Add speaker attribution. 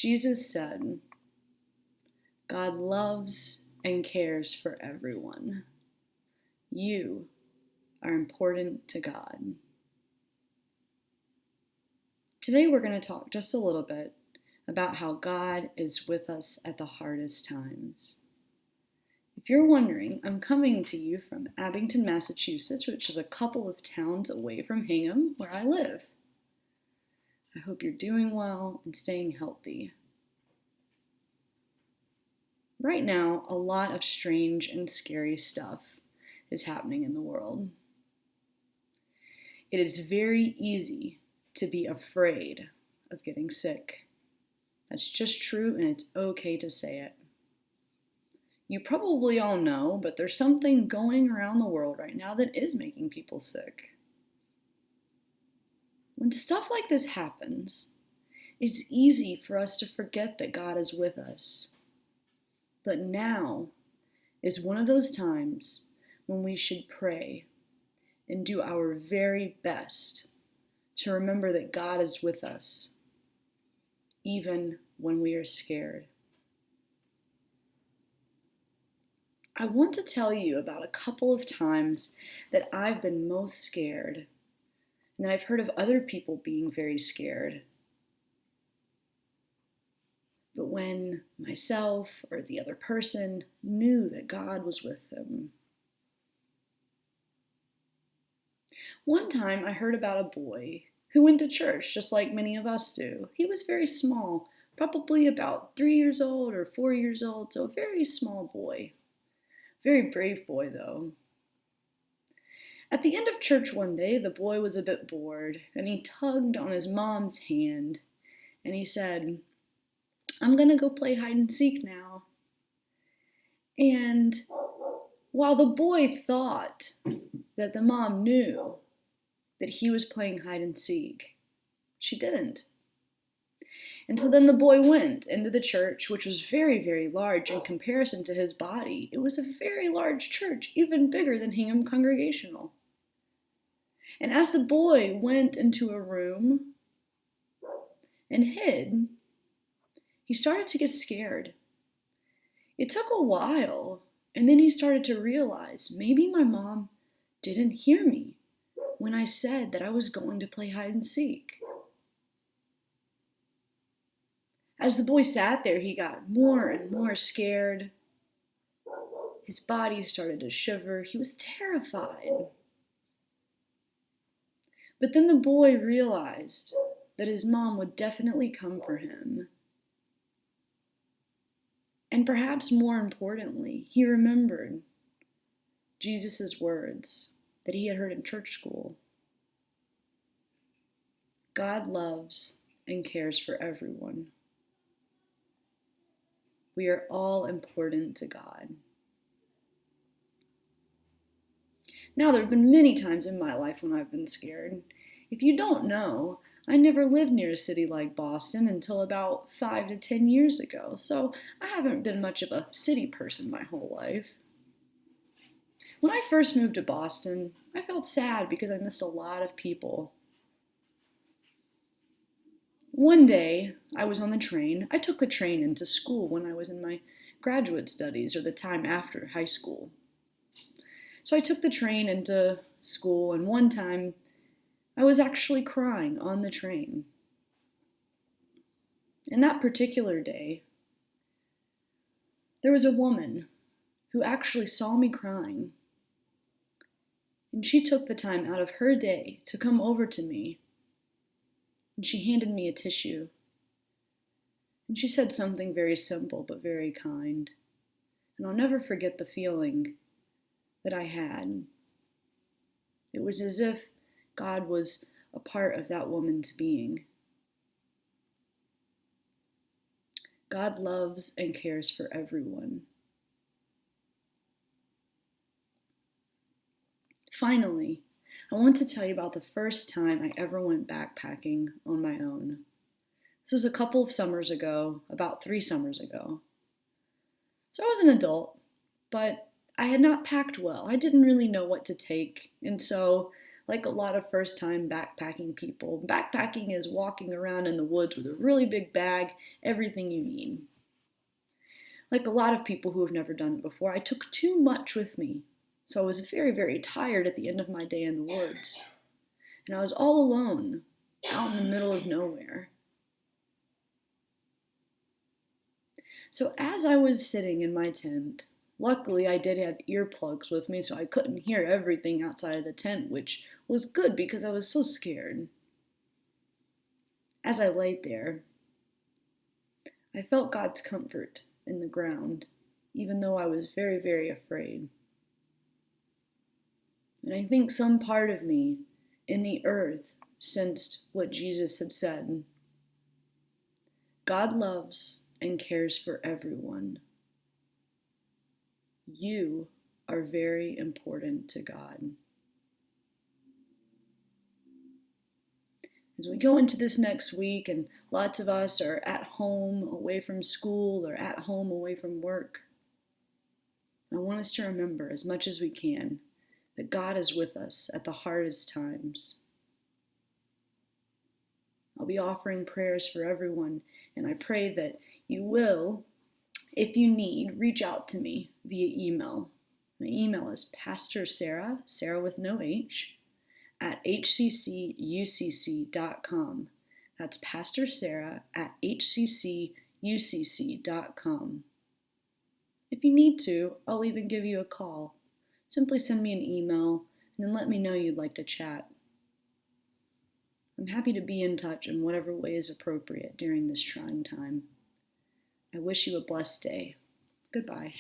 Speaker 1: Jesus said, God loves and cares for everyone. You are important to God. Today we're going to talk just a little bit about how God is with us at the hardest times. If you're wondering, I'm coming to you from Abington, Massachusetts, which is a couple of towns away from Hingham, where I live. I hope you're doing well and staying healthy. Right now, a lot of strange and scary stuff is happening in the world. It is very easy to be afraid of getting sick. That's just true, and it's okay to say it. You probably all know, but there's something going around the world right now that is making people sick. When stuff like this happens, it's easy for us to forget that God is with us. But now is one of those times when we should pray and do our very best to remember that God is with us, even when we are scared. I want to tell you about a couple of times that I've been most scared, and that I've heard of other people being very scared. But when myself or the other person knew that God was with them. One time I heard about a boy who went to church just like many of us do. He was very small, probably about 3 years old or 4 years old, so a very small boy. Very brave boy, though. At the end of church one day, the boy was a bit bored, and he tugged on his mom's hand, and he said, I'm gonna go play hide and seek now. And while the boy thought that the mom knew that he was playing hide and seek, she didn't. And so then the boy went into the church, which was very, very large in comparison to his body. It was a very large church, even bigger than Hingham Congregational. And as the boy went into a room and hid, he started to get scared. It took a while, and then he started to realize maybe my mom didn't hear me when I said that I was going to play hide and seek. As the boy sat there, he got more and more scared. His body started to shiver. He was terrified. But then the boy realized that his mom would definitely come for him. And perhaps more importantly, he remembered Jesus' words that he had heard in church school. God loves and cares for everyone. We are all important to God. Now, there have been many times in my life when I've been scared. If you don't know, I never lived near a city like Boston until about 5 to 10 years ago, so I haven't been much of a city person my whole life. When I first moved to Boston, I felt sad because I missed a lot of people. One day, I was on the train. I took the train into school when I was in my graduate studies, or the time after high school. So I took the train into school, and one time, I was actually crying on the train. And that particular day, there was a woman who actually saw me crying, and she took the time out of her day to come over to me. And she handed me a tissue. And she said something very simple but very kind. And I'll never forget the feeling that I had. It was as if God was a part of that woman's being. God loves and cares for everyone. Finally, I want to tell you about the first time I ever went backpacking on my own. This was a couple of summers ago, about 3 summers ago. So I was an adult, but I had not packed well. I didn't really know what to take, and so Like a lot of first-time backpacking people, backpacking is walking around in the woods with a really big bag, everything you need. Like a lot of people who have never done it before, I took too much with me. So I was very, very tired at the end of my day in the woods. And I was all alone, out in the middle of nowhere. So as I was sitting in my tent, luckily I did have earplugs with me so I couldn't hear everything outside of the tent, which was good because I was so scared. As I laid there, I felt God's comfort in the ground, even though I was very, very afraid. And I think some part of me in the earth sensed what Jesus had said. God loves and cares for everyone. You are very important to God. As we go into this next week, and lots of us are at home away from school or at home away from work, I want us to remember as much as we can that God is with us at the hardest times. I'll be offering prayers for everyone, and I pray that you will, if you need, reach out to me via email. My email is Pastor Sarah, Sarah with no H, at hccucc.com. That's Pastor Sarah at hccucc.com. If you need to, I'll even give you a call. Simply send me an email and then let me know you'd like to chat. I'm happy to be in touch in whatever way is appropriate during this trying time. I wish you a blessed day. Goodbye.